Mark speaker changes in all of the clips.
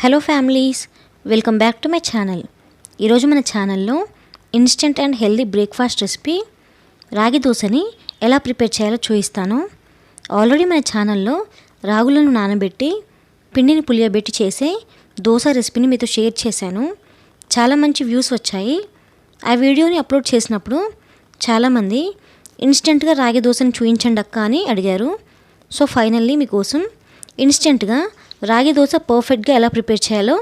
Speaker 1: Hello families, welcome back to my channel. ఈరోజు మన ఛానల్లో instant and healthy breakfast recipe రాగి దోశని ఎలా ప్రిపేర్ చేయాలో చూపిస్తాను. ఆల్రెడీ మన ఛానల్లో రాగులను నానబెట్టి పిండిని పులియబెట్టి చేసే దోశ రెసిపీని మీతో షేర్ చేశాను. చాలా మంచి వ్యూస్ వచ్చాయి. ఆ వీడియోని అప్లోడ్ చేసినప్పుడు చాలామంది ఇన్స్టెంట్గా రాగి దోశని చూపించండి అక్క అని అడిగారు. సో ఫైనల్లీ మీకోసం ఇన్స్టెంట్గా రాగి దోశ పర్ఫెక్ట్గా ఎలా ప్రిపేర్ చేయాలో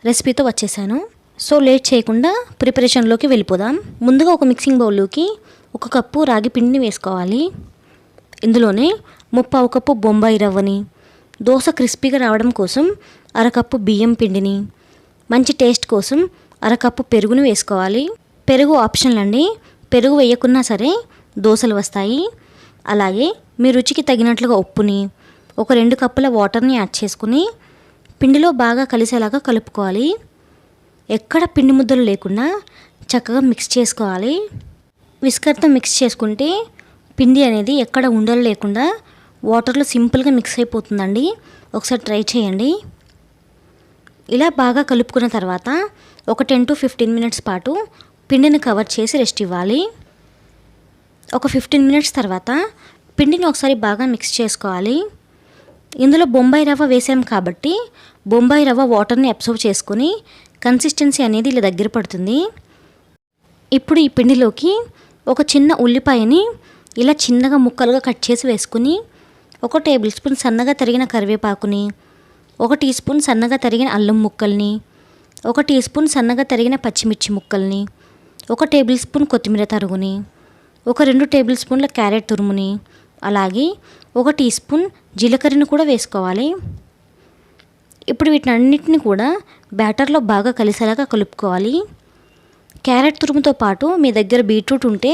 Speaker 1: రెసిపీతో వచ్చేసాను. సో లేట్ చేయకుండా ప్రిపరేషన్లోకి వెళ్ళిపోదాం. ముందుగా ఒక మిక్సింగ్ బౌల్లోకి 1 కప్పు రాగి పిండిని వేసుకోవాలి. ఇందులోనే 1/4 కప్పు బొంబాయి రవ్వని, దోశ క్రిస్పీగా రావడం కోసం 1/2 కప్పు బియ్యం పిండిని, మంచి టేస్ట్ కోసం 1/2 కప్పు పెరుగుని వేసుకోవాలి. పెరుగు ఆప్షనల్ అండి, పెరుగు వేయకున్నా సరే దోశలు వస్తాయి. అలాగే మీ రుచికి తగినట్లుగా ఉప్పుని, ఒక 2 కప్పుల వాటర్ని యాడ్ చేసుకుని పిండిలో బాగా కలిసేలాగా కలుపుకోవాలి. ఎక్కడ పిండి ముద్దలు లేకుండా చక్కగా మిక్స్ చేసుకోవాలి. విస్కర్తో మిక్స్ చేసుకుంటే పిండి అనేది ఎక్కడ ఉండలు లేకుండా వాటర్లో సింపుల్గా మిక్స్ అయిపోతుందండి. ఒకసారి ట్రై చేయండి. ఇలా బాగా కలుపుకున్న తర్వాత ఒక 10 to 15 మినిట్స్ పాటు పిండిని కవర్ చేసి రెస్ట్ ఇవ్వాలి. ఒక 15 మినిట్స్ తర్వాత పిండిని ఒకసారి బాగా మిక్స్ చేసుకోవాలి. ఇందులో బొంబాయి రవ్వ వేసాం కాబట్టి బొంబాయి రవ్వ వాటర్ని అబ్జర్వ్ చేసుకొని కన్సిస్టెన్సీ అనేది ఇలా దగ్గర పడుతుంది. ఇప్పుడు ఈ పిండిలోకి ఒక చిన్న ఉల్లిపాయని ఇలా చిన్నగా ముక్కలుగా కట్ చేసి వేసుకుని, 1 టేబుల్ స్పూన్ సన్నగా తరిగిన కరివేపాకుని, 1 టీ స్పూన్ సన్నగా తరిగిన అల్లం ముక్కల్ని, 1 టీ స్పూన్ సన్నగా తరిగిన పచ్చిమిర్చి ముక్కల్ని, 1 టేబుల్ స్పూన్ కొత్తిమీర తరుగుని, ఒక 2 టేబుల్ స్పూన్ల క్యారెట్ తురుముని, అలాగే 1 టీ స్పూన్ జీలకర్రను కూడా వేసుకోవాలి. ఇప్పుడు వీటినన్నిటిని కూడా బ్యాటర్లో బాగా కలిసేలాగా కలుపుకోవాలి. క్యారెట్ తురుముతో పాటు మీ దగ్గర బీట్రూట్ ఉంటే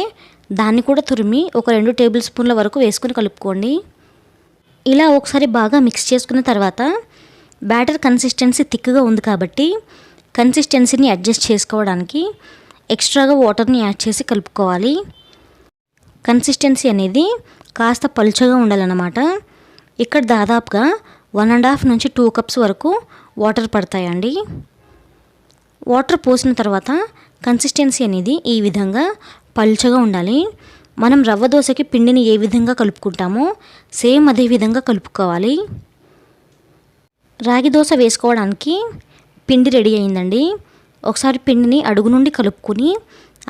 Speaker 1: దాన్ని కూడా తురిమి ఒక 2 టేబుల్ స్పూన్ల వరకు వేసుకుని కలుపుకోండి. ఇలా ఒకసారి బాగా మిక్స్ చేసుకున్న తర్వాత బ్యాటర్ కన్సిస్టెన్సీ థిక్గా ఉంది కాబట్టి కన్సిస్టెన్సీని అడ్జస్ట్ చేసుకోవడానికి ఎక్స్ట్రాగా వాటర్ని యాడ్ చేసి కలుపుకోవాలి. కన్సిస్టెన్సీ అనేది కాస్త పలుచగా ఉండాలన్నమాట. ఇక్కడ దాదాపుగా 1.5 నుంచి 2 కప్స్ వరకు వాటర్ పడతాయండి. వాటర్ పోసిన తర్వాత కన్సిస్టెన్సీ అనేది ఈ విధంగా పలుచగా ఉండాలి. మనం రవ్వ దోశకి పిండిని ఏ విధంగా కలుపుకుంటామో సేమ్ అదే విధంగా కలుపుకోవాలి. రాగి దోశ వేసుకోవడానికి పిండి రెడీ అయిందండి. ఒకసారి పిండిని అడుగు నుండి కలుపుకొని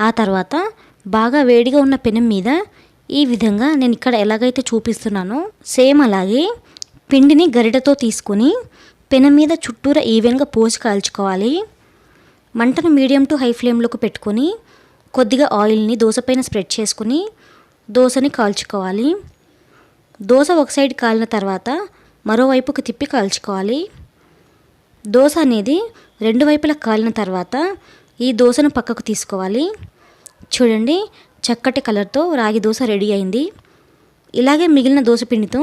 Speaker 1: ఆ తర్వాత బాగా వేడిగా ఉన్న పెనం మీద ఈ విధంగా నేను ఇక్కడ ఎలాగైతే చూపిస్తున్నానో సేమ్ అలాగే పిండిని గరిటెతో తీసుకొని పెనం మీద చుట్టూరా ఈవెన్గా పోసి కాల్చుకోవాలి. మంటను మీడియం టు హై ఫ్లేమ్లోకి పెట్టుకొని కొద్దిగా ఆయిల్ని దోశ పైన స్ప్రెడ్ చేసుకుని దోశని కాల్చుకోవాలి. దోశ ఒక సైడ్ కాలిన తర్వాత మరోవైపుకి తిప్పి కాల్చుకోవాలి. దోశ అనేది 2 వైపులా కాలిన తర్వాత ఈ దోశను పక్కకు తీసుకోవాలి. చూడండి, చక్కటి కలర్తో రాగి దోశ రెడీ అయింది. ఇలాగే మిగిలిన దోశ పిండితో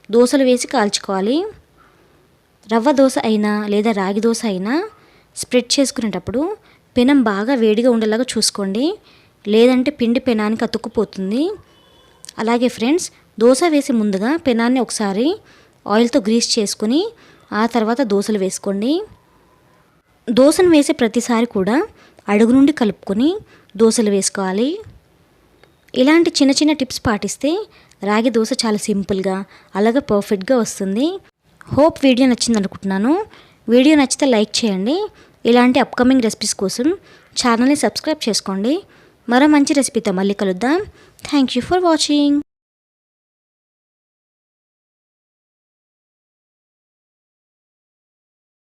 Speaker 1: దోశలు వేసి కాల్చుకోవాలి. రవ్వ దోశ అయినా లేదా రాగి దోశ అయినా స్ప్రెడ్ చేసుకునేటప్పుడు పెనం బాగా వేడిగా ఉండేలాగా చూసుకోండి, లేదంటే పిండి పెనానికి అతుక్కుపోతుంది. అలాగే ఫ్రెండ్స్, దోశ వేసి ముందుగా పెనాన్ని ఒకసారి ఆయిల్తో గ్రీస్ చేసుకుని ఆ తర్వాత దోశలు వేసుకోండి. దోశను వేసే ప్రతిసారి కూడా అడుగు నుండి కలుపుకొని దోశలు వేసుకోవాలి. ఇలాంటి చిన్న చిన్న టిప్స్ పాటిస్తే రాగి దోశ చాలా సింపుల్గా అలాగే పర్ఫెక్ట్గా వస్తుంది. హోప్ వీడియో నచ్చింది అనుకుంటున్నాను. వీడియో నచ్చితే లైక్ చేయండి. ఇలాంటి అప్కమింగ్ రెసిపీస్ కోసం ఛానల్ని సబ్స్క్రైబ్ చేసుకోండి. మరో మంచి రెసిపీతో మళ్ళీ కలుద్దాం. Thank you for watching.